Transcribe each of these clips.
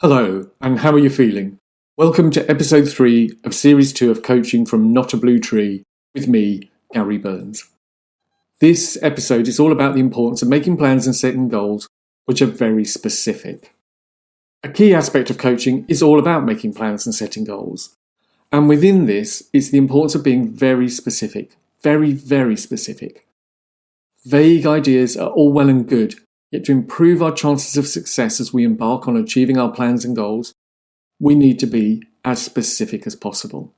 Hello, and how are you feeling? Welcome to episode 3 of series 2 of coaching from Not a Blue Tree with me, Gary Burns. This episode is all about the importance of making plans and setting goals which are very specific. A key aspect of coaching is all about making plans and setting goals. And within this is the importance of being very specific. Very, very specific. Vague ideas are all well and good, yet to improve our chances of success as we embark on achieving our plans and goals, we need to be as specific as possible.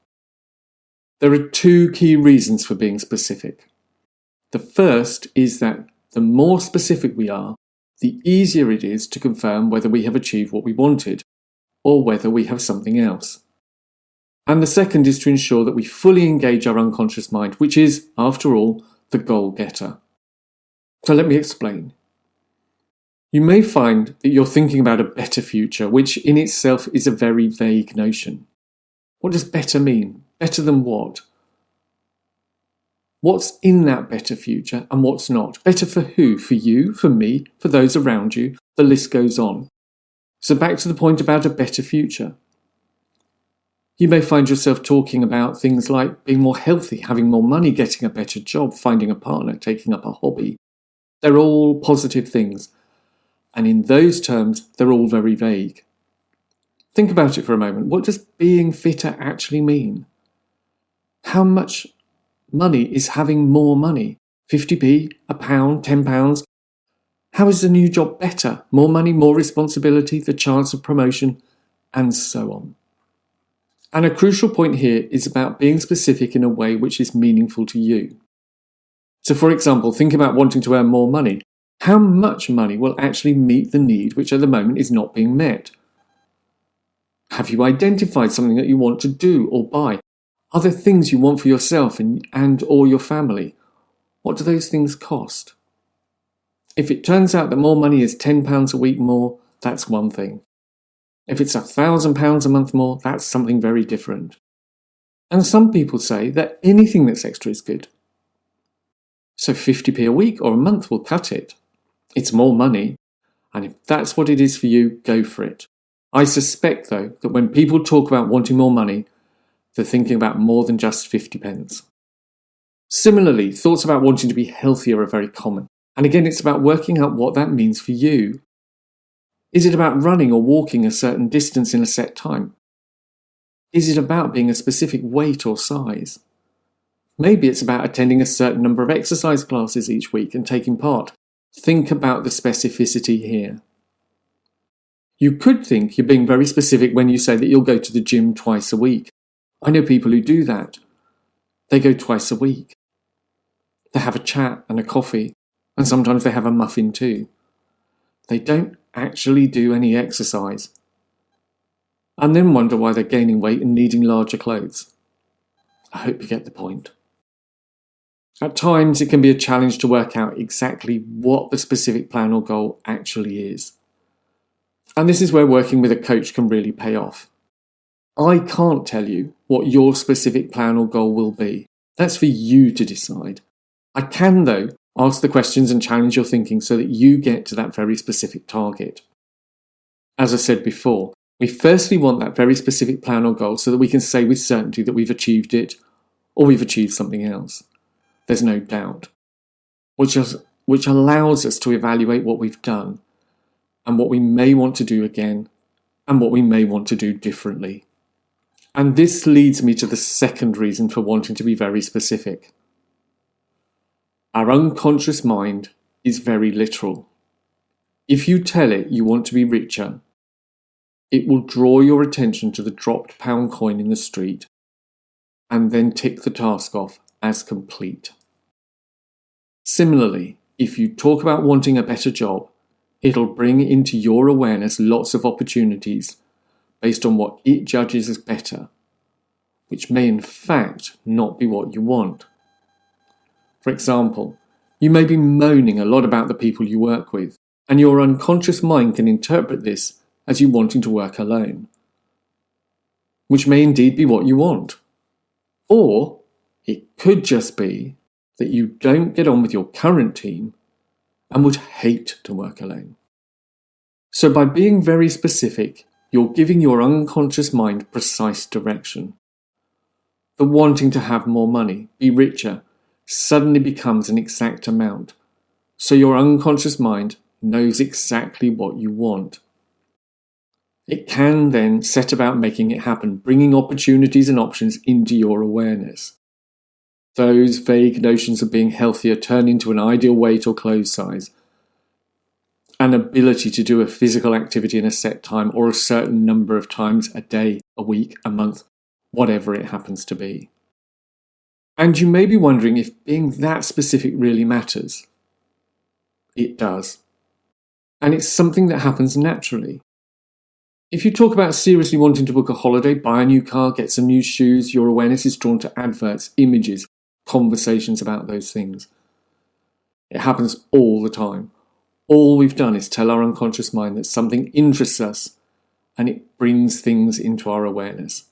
There are 2 key reasons for being specific. The first is that the more specific we are, the easier it is to confirm whether we have achieved what we wanted, or whether we have something else. And the second is to ensure that we fully engage our unconscious mind, which is, after all, the goal getter. So let me explain. You may find that you're thinking about a better future, which in itself is a very vague notion. What does better mean? Better than what? What's in that better future and what's not? Better for who? For you? For me? For those around you? The list goes on. So back to the point about a better future. You may find yourself talking about things like being more healthy, having more money, getting a better job, finding a partner, taking up a hobby. They're all positive things. And in those terms, they're all very vague. Think about it for a moment. What does being fitter actually mean? How much money is having more money? 50p, a pound, £10? How is the new job better? More money, more responsibility, the chance of promotion, and so on. And a crucial point here is about being specific in a way which is meaningful to you. So for example, think about wanting to earn more money. How much money will actually meet the need which at the moment is not being met? Have you identified something that you want to do or buy? Are there things you want for yourself and or your family? What do those things cost? If it turns out that more money is £10 a week more, that's one thing. If it's £1,000 a month more, that's something very different. And some people say that anything that's extra is good. So 50p a week or a month will cut it. It's more money, and if that's what it is for you, go for it. I suspect, though, that when people talk about wanting more money, they're thinking about more than just 50p. Similarly, thoughts about wanting to be healthier are very common, and again, it's about working out what that means for you. Is it about running or walking a certain distance in a set time? Is it about being a specific weight or size? Maybe it's about attending a certain number of exercise classes each week and taking part. Think about the specificity here. You could think you're being very specific when you say that you'll go to the gym twice a week. I know people who do that. They go twice a week. They have a chat and a coffee, and sometimes they have a muffin too. They don't actually do any exercise, and then wonder why they're gaining weight and needing larger clothes. I hope you get the point. At times, it can be a challenge to work out exactly what the specific plan or goal actually is. And this is where working with a coach can really pay off. I can't tell you what your specific plan or goal will be. That's for you to decide. I can, though, ask the questions and challenge your thinking so that you get to that very specific target. As I said before, we firstly want that very specific plan or goal so that we can say with certainty that we've achieved it or we've achieved something else. There's no doubt, which allows us to evaluate what we've done and what we may want to do again and what we may want to do differently. And this leads me to the second reason for wanting to be very specific. Our unconscious mind is very literal. If you tell it you want to be richer, it will draw your attention to the dropped pound coin in the street and then tick the task off as complete. Similarly, if you talk about wanting a better job, it'll bring into your awareness lots of opportunities based on what it judges as better, which may in fact not be what you want. For example, you may be moaning a lot about the people you work with, and your unconscious mind can interpret this as you wanting to work alone, which may indeed be what you want. Or it could just be that you don't get on with your current team and would hate to work alone. So by being very specific, you're giving your unconscious mind precise direction. The wanting to have more money, be richer, suddenly becomes an exact amount, so your unconscious mind knows exactly what you want. It can then set about making it happen, bringing opportunities and options into your awareness. Those vague notions of being healthier turn into an ideal weight or clothes size, an ability to do a physical activity in a set time or a certain number of times a day, a week, a month, whatever it happens to be. And you may be wondering if being that specific really matters. It does. And it's something that happens naturally. If you talk about seriously wanting to book a holiday, buy a new car, get some new shoes, your awareness is drawn to adverts, images, conversations about those things. It happens all the time. All we've done is tell our unconscious mind that something interests us, and it brings things into our awareness.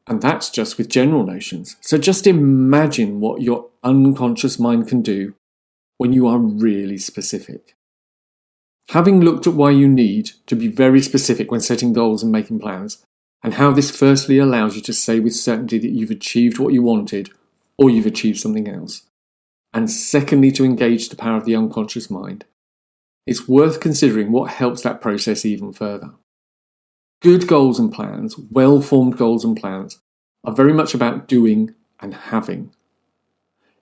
And that's just with general notions. So just imagine what your unconscious mind can do when you are really specific. Having looked at why you need to be very specific when setting goals and making plans, and how this firstly allows you to say with certainty that you've achieved what you wanted, or you've achieved something else, and secondly to engage the power of the unconscious mind, it's worth considering what helps that process even further. Good goals and plans, well-formed goals and plans, are very much about doing and having.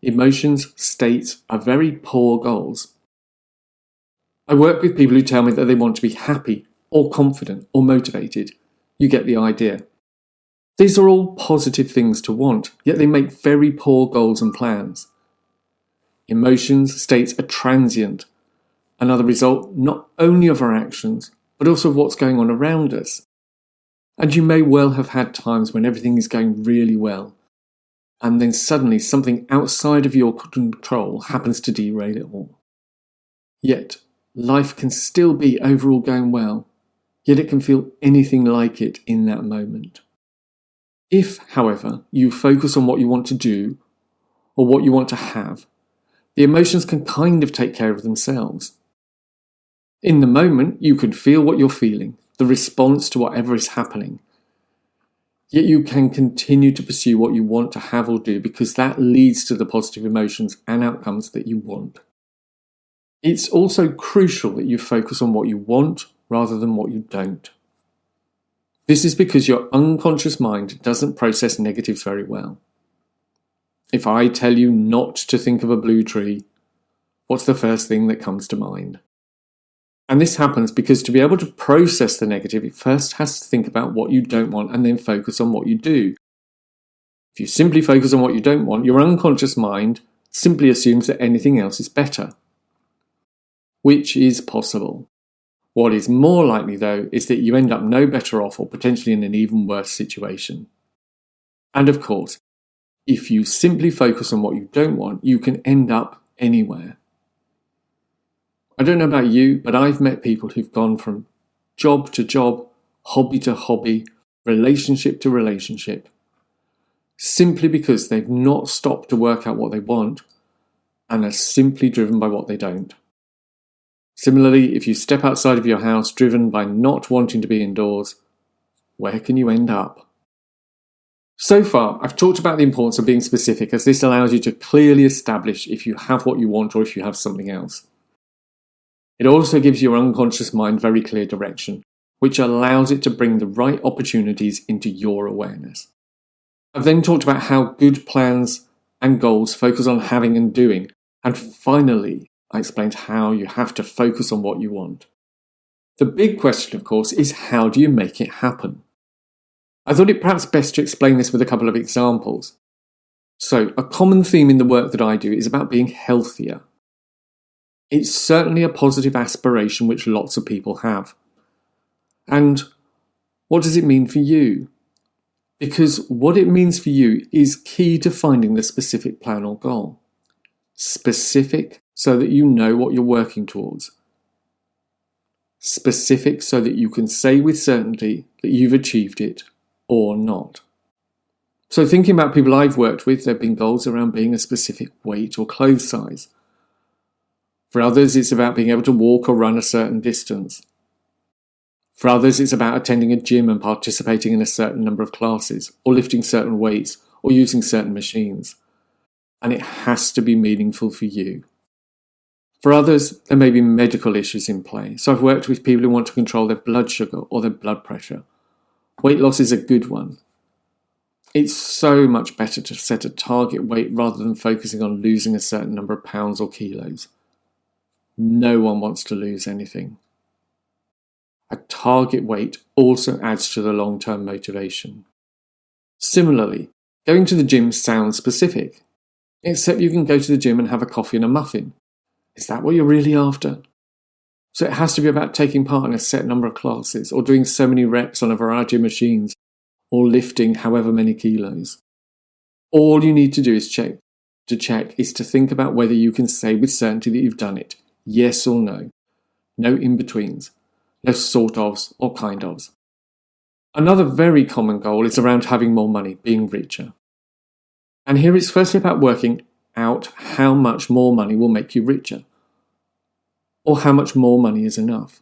Emotions, states are very poor goals. I work with people who tell me that they want to be happy or confident or motivated. You get the idea. These are all positive things to want, yet they make very poor goals and plans. Emotions, states are transient and are the result not only of our actions, but also of what's going on around us. And you may well have had times when everything is going really well, and then suddenly something outside of your control happens to derail it all. Yet, life can still be overall going well, yet it can feel anything like it in that moment. If, however, you focus on what you want to do, or what you want to have, the emotions can kind of take care of themselves. In the moment, you can feel what you're feeling, the response to whatever is happening. Yet you can continue to pursue what you want to have or do because that leads to the positive emotions and outcomes that you want. It's also crucial that you focus on what you want rather than what you don't. This is because your unconscious mind doesn't process negatives very well. If I tell you not to think of a blue tree, what's the first thing that comes to mind? And this happens because to be able to process the negative, it first has to think about what you don't want and then focus on what you do. If you simply focus on what you don't want, your unconscious mind simply assumes that anything else is better, which is possible. What is more likely, though, is that you end up no better off or potentially in an even worse situation. And of course, if you simply focus on what you don't want, you can end up anywhere. I don't know about you, but I've met people who've gone from job to job, hobby to hobby, relationship to relationship, simply because they've not stopped to work out what they want and are simply driven by what they don't. Similarly, if you step outside of your house driven by not wanting to be indoors, where can you end up? So far, I've talked about the importance of being specific, as this allows you to clearly establish if you have what you want or if you have something else. It also gives your unconscious mind very clear direction, which allows it to bring the right opportunities into your awareness. I've then talked about how good plans and goals focus on having and doing, and finally, I explained how you have to focus on what you want. The big question, of course, is how do you make it happen? I thought it perhaps best to explain this with a couple of examples. So, a common theme in the work that I do is about being healthier. It's certainly a positive aspiration which lots of people have. And what does it mean for you? Because what it means for you is key to finding the specific plan or goal. Specific so that you know what you're working towards. Specific so that you can say with certainty that you've achieved it or not. So thinking about people I've worked with, there have been goals around being a specific weight or clothes size. For others, it's about being able to walk or run a certain distance. For others, it's about attending a gym and participating in a certain number of classes, or lifting certain weights, or using certain machines. And it has to be meaningful for you. For others, there may be medical issues in play. So I've worked with people who want to control their blood sugar or their blood pressure. Weight loss is a good one. It's so much better to set a target weight rather than focusing on losing a certain number of pounds or kilos. No one wants to lose anything. A target weight also adds to the long-term motivation. Similarly, going to the gym sounds specific, except you can go to the gym and have a coffee and a muffin. Is that what you're really after? So it has to be about taking part in a set number of classes, or doing so many reps on a variety of machines, or lifting however many kilos. All you need to do is check is to think about whether you can say with certainty that you've done it, yes or no. No in-betweens, no sort ofs or kind ofs. Another very common goal is around having more money, being richer. And here it's firstly about working out how much more money will make you richer, or how much more money is enough.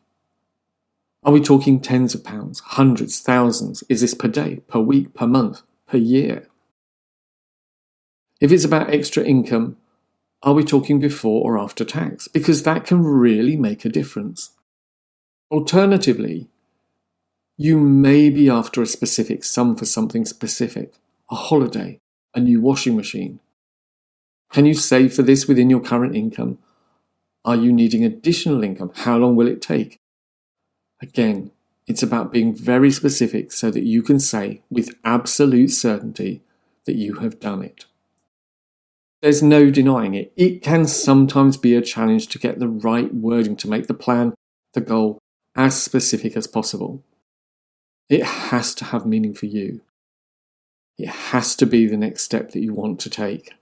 Are we talking tens of pounds, hundreds, thousands? Is this per day, per week, per month, per year? If it's about extra income, are we talking before or after tax? Because that can really make a difference. Alternatively, you may be after a specific sum for something specific, a holiday, a new washing machine. Can you save for this within your current income? Are you needing additional income? How long will it take? Again, it's about being very specific so that you can say with absolute certainty that you have done it. There's no denying it. It can sometimes be a challenge to get the right wording to make the plan, the goal, as specific as possible. It has to have meaning for you. It has to be the next step that you want to take.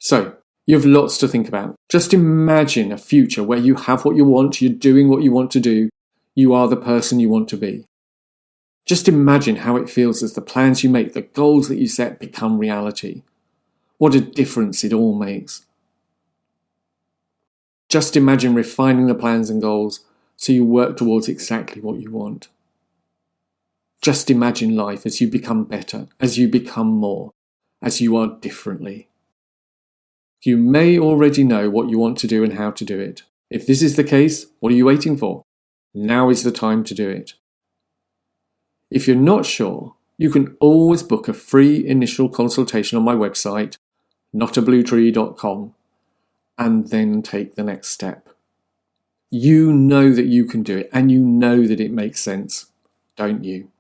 So, you have lots to think about. Just imagine a future where you have what you want, you're doing what you want to do, you are the person you want to be. Just imagine how it feels as the plans you make, the goals that you set become reality. What a difference it all makes. Just imagine refining the plans and goals so you work towards exactly what you want. Just imagine life as you become better, as you become more, as you are differently. You may already know what you want to do and how to do it. If this is the case, what are you waiting for? Now is the time to do it. If you're not sure, you can always book a free initial consultation on my website, notabluetree.com, and then take the next step. You know that you can do it, and you know that it makes sense, don't you?